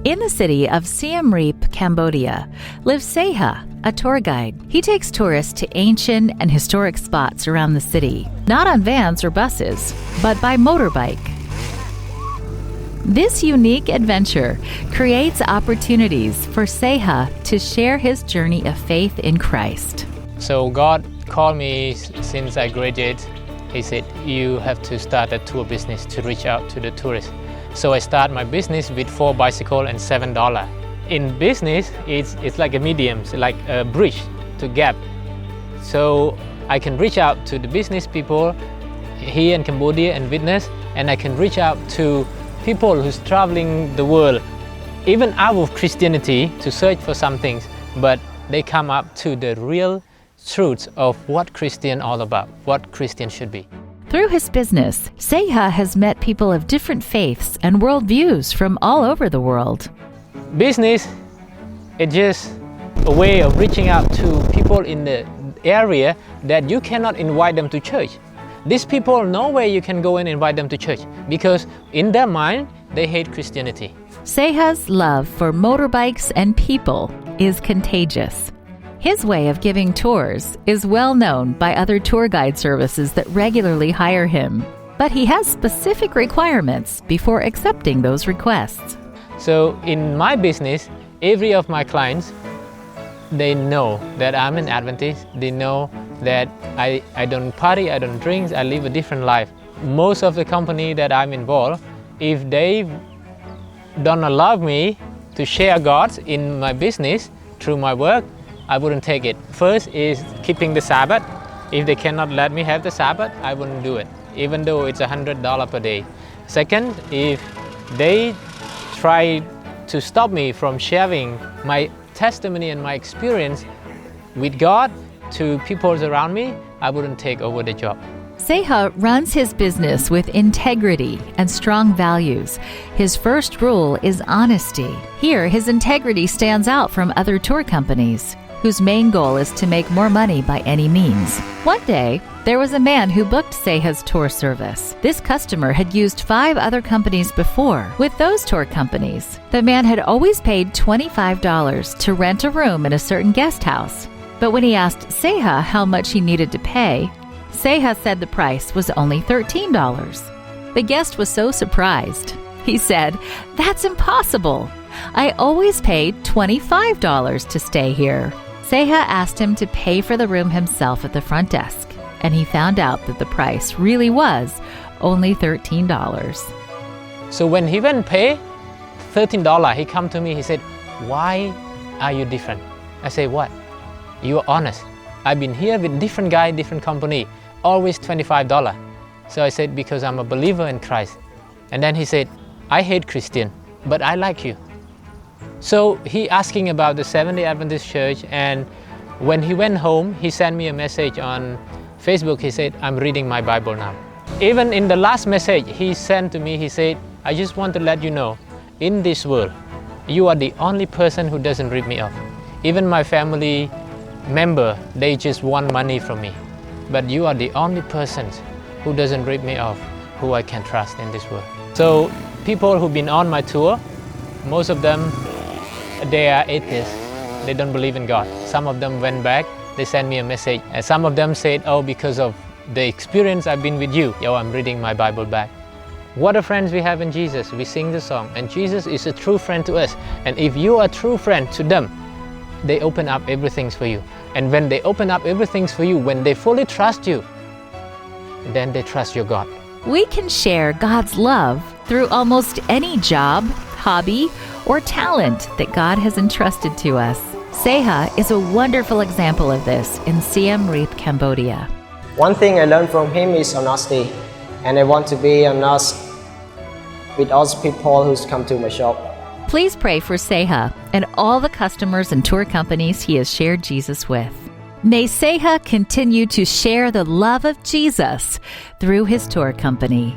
In the city of Siem Reap, Cambodia, lives Seyha, a tour guide. He takes tourists to ancient and historic spots around the city, not on vans or buses, but by motorbike. This unique adventure creates opportunities for Seyha to share his journey of faith in Christ. So God called me since I graduated. He said, you have to start a tour business to reach out to the tourists. So I start my business with 4 bicycles and $7. In business, it's like a medium, it's like a bridge to gap. So I can reach out to the business people here in Cambodia and witness, and I can reach out to people who's traveling the world, even out of Christianity, to search for some things, but they come up to the real truths of what Christian all about, what Christian should be. Through his business, Seyha has met people of different faiths and worldviews from all over the world. Business is just a way of reaching out to people in the area that you cannot invite them to church. These people know where you can go and invite them to church because in their mind, they hate Christianity. Seyha's love for motorbikes and people is contagious. His way of giving tours is well known by other tour guide services that regularly hire him, but he has specific requirements before accepting those requests. So in my business, every of my clients, they know that I'm an Adventist. They know that I don't party, I don't drink, I live a different life. Most of the company that I'm involved, if they don't allow me to share God in my business through my work, I wouldn't take it. First is keeping the Sabbath. If they cannot let me have the Sabbath, I wouldn't do it, even though it's $100 per day. Second, if they try to stop me from sharing my testimony and my experience with God to people around me, I wouldn't take over the job. Seyha runs his business with integrity and strong values. His first rule is honesty. Here, his integrity stands out from other tour companies, whose main goal is to make more money by any means. One day, there was a man who booked Seyha's tour service. This customer had used 5 other companies before. With those tour companies, the man had always paid $25 to rent a room in a certain guest house. But when he asked Seyha how much he needed to pay, Seyha said the price was only $13. The guest was so surprised. He said, "That's impossible. I always paid $25 to stay here." Seyha asked him to pay for the room himself at the front desk, and he found out that the price really was only $13. So when he went pay $13, he come to me, he said, "Why are you different?" I say, "What? You are honest. I've been here with different guy, different company, always $25. So I said, "Because I'm a believer in Christ." And then he said, "I hate Christian, but I like you." So he asking about the Seventh-day Adventist Church, and when he went home, he sent me a message on Facebook. He said, "I'm reading my Bible now." Even in the last message he sent to me, he said, "I just want to let you know, in this world, you are the only person who doesn't rip me off. Even my family member, they just want money from me. But you are the only person who doesn't rip me off, who I can trust in this world." So people who've been on my tour, most of them, they are atheists. They don't believe in God. Some of them went back, they sent me a message. And some of them said, "Oh, because of the experience I've been with you, I'm reading my Bible back." What a friends we have in Jesus. We sing the song, and Jesus is a true friend to us. And if you are a true friend to them, they open up everything for you. And when they open up everything for you, when they fully trust you, then they trust your God. We can share God's love through almost any job, hobby, or talent that God has entrusted to us. Seyha is a wonderful example of this in Siem Reap, Cambodia. One thing I learned from him is honesty, and I want to be honest with all the people who come to my shop. Please pray for Seyha and all the customers and tour companies he has shared Jesus with. May Seyha continue to share the love of Jesus through his tour company.